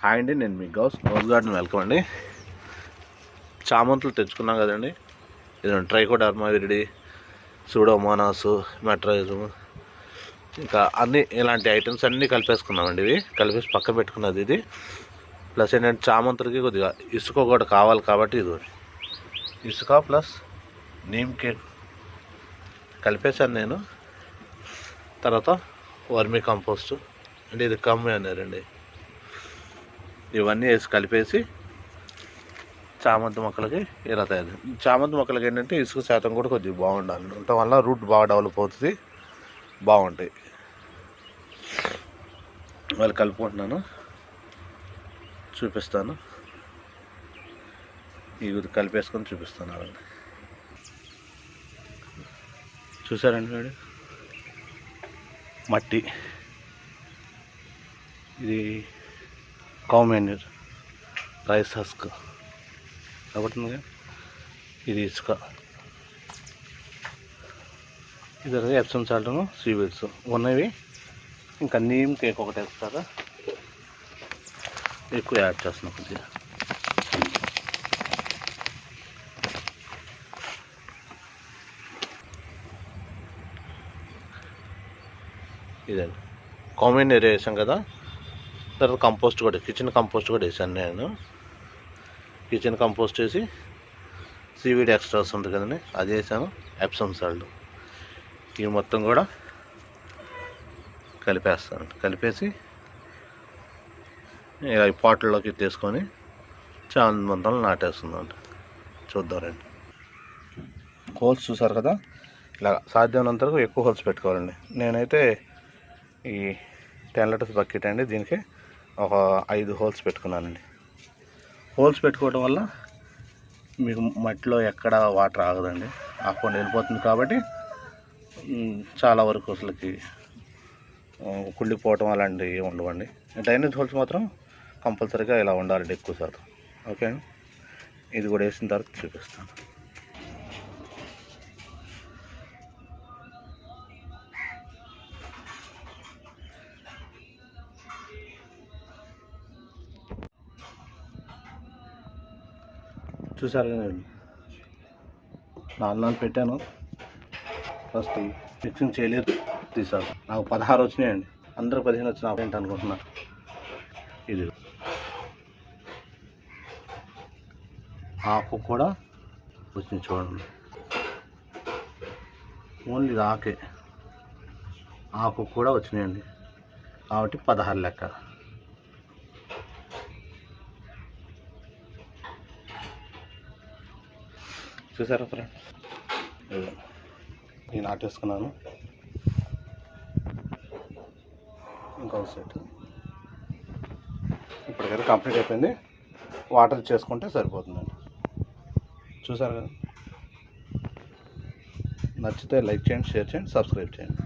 Hi అండి, నేను మీ Ghouse garden welcome అండి. చామంతులు తెచ్చుకున్నాం కదండి. ఇది ట్రైకోడర్మా విరిడి, సూడోమోనాస్, మెట్రైజం, ఇంకా అన్ని ఇలాంటి ఐటమ్స్ అన్నీ కలిపేసుకున్నామండి. ఇవి కలిపేసి పక్క పెట్టుకున్నది ఇది. ప్లస్ ఏంటంటే చామంతులకి కొద్దిగా ఇసుక కూడా కావాలి కాబట్టి ఇది ఇసుక ప్లస్ నీమ్ కేక్ కలిపేశాను నేను. తర్వాత వర్మీ కంపోస్ట్ అంటే ఇది కమ్మి అన్నారండి. ఇవన్నీ వేసి కలిపేసి చామంతి మొక్కలకి ఇలా తయారు. చామంతి మొక్కలకి ఏంటంటే ఇసుక శాతం కూడా కొద్దిగా బాగుండాలి, ఉండటం వల్ల రూట్ బాగా డెవలప్ అవుతుంది, బాగుంటాయి. వాళ్ళు కలుపుకుంటున్నాను, చూపిస్తాను. ఇవి కలిపేసుకొని చూపిస్తాను. అవన్నీ చూసారండి మేడం. మట్టి ఇది కౌ మాన్యూర్, రైస్ హస్క్ కాబట్టి ఇది ఇసుక, ఇది ఎప్సమ్ సాల్ట్ను సీవీడ్స్ ఉన్నవి. ఇంకా నీమ్ కేక్ ఒకటి వేస్తారా, ఎక్కువ యాడ్ చేస్తున్నాం కొద్దిగా. ఇదండి కామన్ ఏరియా వేసాం కదా. తర్వాత కంపోస్ట్ కూడా, కిచెన్ కంపోస్ట్ కూడా వేసాను నేను. కిచెన్ కంపోస్ట్ వేసి సీవీడ్ ఎక్స్ట్రాస్ ఉంటుంది కదండి, అది వేసాను. ఎప్సమ్ సాల్ట్ ఇవి మొత్తం కూడా కలిపేస్తాను. కలిపేసి ఈ పాట్లలోకి తీసుకొని చామంతి మొత్తం నాటేస్తుందండి. చూద్దాం రండి. హోల్స్ చూసారు కదా, ఇలా సాధ్యమైనంత వరకు ఎక్కువ హోల్స్ పెట్టుకోవాలండి. నేనైతే ఈ 10 లీటర్స్ బకెట్ అండి, దీనికి ఒక 5 హోల్స్ పెట్టుకున్నానండి. హోల్స్ పెట్టుకోవడం వల్ల మీకు మట్టిలో ఎక్కడ వాటర్ ఆగదండి, ఆకుండా వెళ్ళిపోతుంది. కాబట్టి చాలా వరకు అసలుకి కుళ్ళిపోవటం అలాంటివి ఉండవండి. డ్రైనేజ్ హోల్స్ మాత్రం కంపల్సరీగా ఇలా ఉండాలండి ఎక్కువ శాతం. ఓకే అండి, ఇది కూడా వేసిన తర్వాత చూపిస్తాను. చూసారు కదండి, 4 పెట్టాను. ఫస్ట్ మిక్సింగ్ చేయలేదు, తీసాను. నాకు 16 వచ్చినాయండి. అందరూ 15 వచ్చిన ఏంటి అనుకుంటున్నారు. ఇది ఆకు కూడా వచ్చింది చూడండి. ఓన్లీ ఇది ఆకే, ఆకు కూడా వచ్చినాయండి. కాబట్టి 16 లెక్క. చూసారా ఫ్రెండ్, నేను నాటేసుకున్నాను. ఇంకొక సెట్ ఇప్పటికైతే కంప్లీట్ అయిపోయింది. వాటర్ చేసుకుంటే సరిపోతుందండి. చూసారు కదా, నచ్చితే లైక్ చేయండి, షేర్ చేయండి, సబ్స్క్రైబ్ చేయండి.